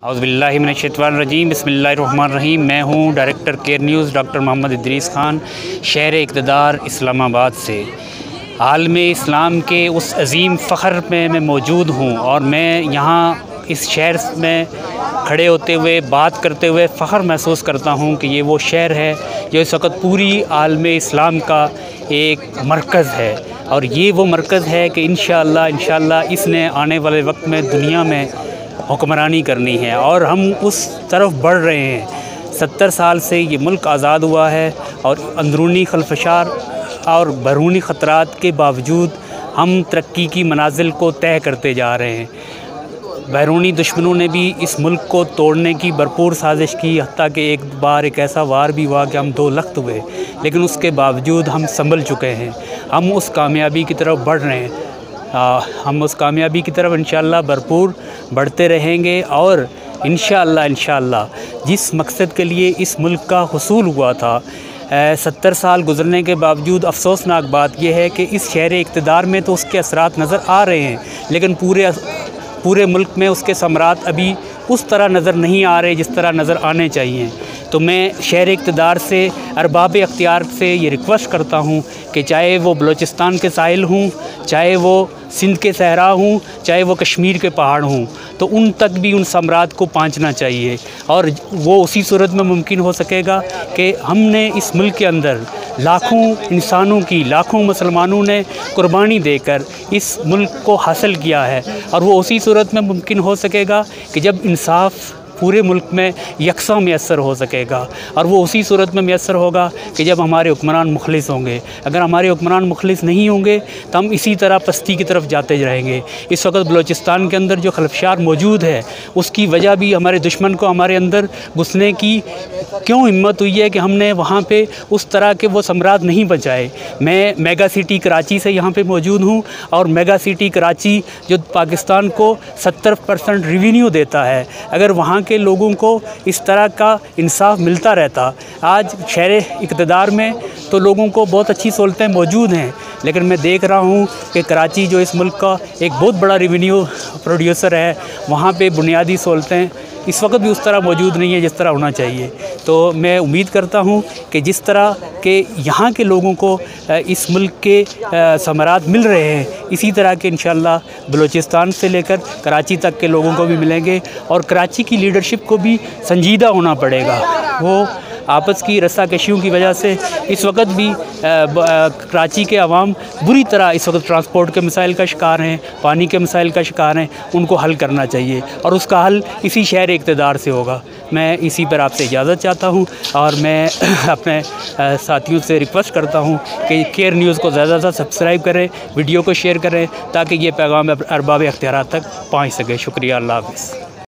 औज़ुबिल्लाहि मिनश्शैतानिर्रजीम बिस्मिल्लाहिर्रहमानिर्रहीम। मैं हूँ director care news doctor Mohammad Idris Khan, शहर इक़्तिदार इस्लामाबाद से। आलम इस्लाम के उस अज़ीम फ़ख्र में मैं मौजूद हूँ और मैं यहाँ इस शहर में खड़े होते हुए बात करते हुए फ़ख्र महसूस करता हूँ कि ये वो शहर है जो इस वक्त पूरी आलम इस्लाम का एक मरकज़ है। और ये वो मरकज़ है कि इंशाअल्लाह इसने आने वाले वक्त में दुनिया में हुक्मरानी करनी है और हम उस तरफ बढ़ रहे हैं। 70 साल से ये मुल्क आज़ाद हुआ है और अंदरूनी खलफशार और बैरूनी ख़तरात के बावजूद हम तरक्की की मनाजिल को तय करते जा रहे हैं। बैरूनी दुश्मनों ने भी इस मुल्क को तोड़ने की भरपूर साजिश की, हत्ता कि एक बार एक ऐसा वार भी हुआ कि हम 2 लख्त हुए, लेकिन उसके बावजूद हम संभल चुके हैं। हम उस कामयाबी की तरफ बढ़ रहे हैं। हम उस कामयाबी की तरफ इंशाअल्लाह भरपूर बढ़ते रहेंगे और इंशाअल्लाह जिस मकसद के लिए इस मुल्क का हुसूल हुआ था, 70 साल गुज़रने के बावजूद अफसोसनाक बात यह है कि इस शहर इक़्तिदार में तो उसके असरात नज़र आ रहे हैं, लेकिन पूरे मुल्क में उसके समरात अभी उस तरह नज़र नहीं आ रहे जिस तरह नज़र आने चाहिए। तो मैं शहर इक़्तिदार से, अरबाब अख्तियार से ये रिक्वेस्ट करता हूँ कि चाहे वो बलूचिस्तान के साहिल हों, चाहे वो सिंध के सहरा हों, चाहे वो कश्मीर के पहाड़ हों, तो उन तक भी उन समरात को पहुँचना चाहिए। और वो उसी सूरत में मुमकिन हो सकेगा कि हमने इस मुल्क के अंदर लाखों इंसानों की, लाखों मुसलमानों ने कुर्बानी देकर इस मुल्क को हासिल किया है। और वो उसी सूरत में मुमकिन हो सकेगा कि जब इंसाफ़ पूरे मुल्क में यकसा मैसर हो सकेगा। और वो उसी सूरत में मैसर होगा कि जब हमारे हुक्मरान मुखलिस होंगे। अगर हमारे हुक्मरान मुखलिस नहीं होंगे तो हम इसी तरह पस्ती की तरफ जाते रहेंगे। इस वक्त बलूचिस्तान के अंदर जो खलफशार मौजूद है, उसकी वजह भी हमारे दुश्मन को हमारे अंदर घुसने की क्यों हिम्मत हुई है कि हमने वहाँ पे उस तरह के वो सम्राट नहीं बचाए। मैं मेगा सिटी कराची से यहाँ पे मौजूद हूँ और मेगा सिटी कराची जो पाकिस्तान को 70% रेवेन्यू देता है, अगर वहाँ के लोगों को इस तरह का इंसाफ मिलता रहता, आज शहर इक़्तिदार में तो लोगों को बहुत अच्छी सहूलतें मौजूद हैं, लेकिन मैं देख रहा हूँ कि कराची जो इस मुल्क का एक बहुत बड़ा रेवेन्यू प्रोड्यूसर है, वहाँ पे बुनियादी सहूलतें इस वक्त भी उस तरह मौजूद नहीं है जिस तरह होना चाहिए। तो मैं उम्मीद करता हूँ कि जिस तरह के यहाँ के लोगों को इस मुल्क के समरात मिल रहे हैं, इसी तरह के इंशाअल्लाह बलूचिस्तान से लेकर कराची तक के लोगों को भी मिलेंगे। और कराची की लीडरशिप को भी संजीदा होना पड़ेगा। वो आपस की रस्साकशियों की वजह से इस वक्त भी कराची के अवाम बुरी तरह इस वक्त ट्रांसपोर्ट के मसाइल का शिकार हैं, पानी के मसाइल का शिकार हैं। उनको हल करना चाहिए और उसका हल इसी शहर इक़्तिदार से होगा। मैं इसी पर आपसे इजाज़त चाहता हूँ और मैं अपने साथियों से रिक्वेस्ट करता हूँ कि केयर न्यूज़ को ज़्यादा से ज़्यादा सब्सक्राइब करें, वीडियो को शेयर करें, ताकि ये पैगाम अरबाब अख्तियार तक पहुँच सके। शुक्रिया। अल्लाह हाफ़िज़।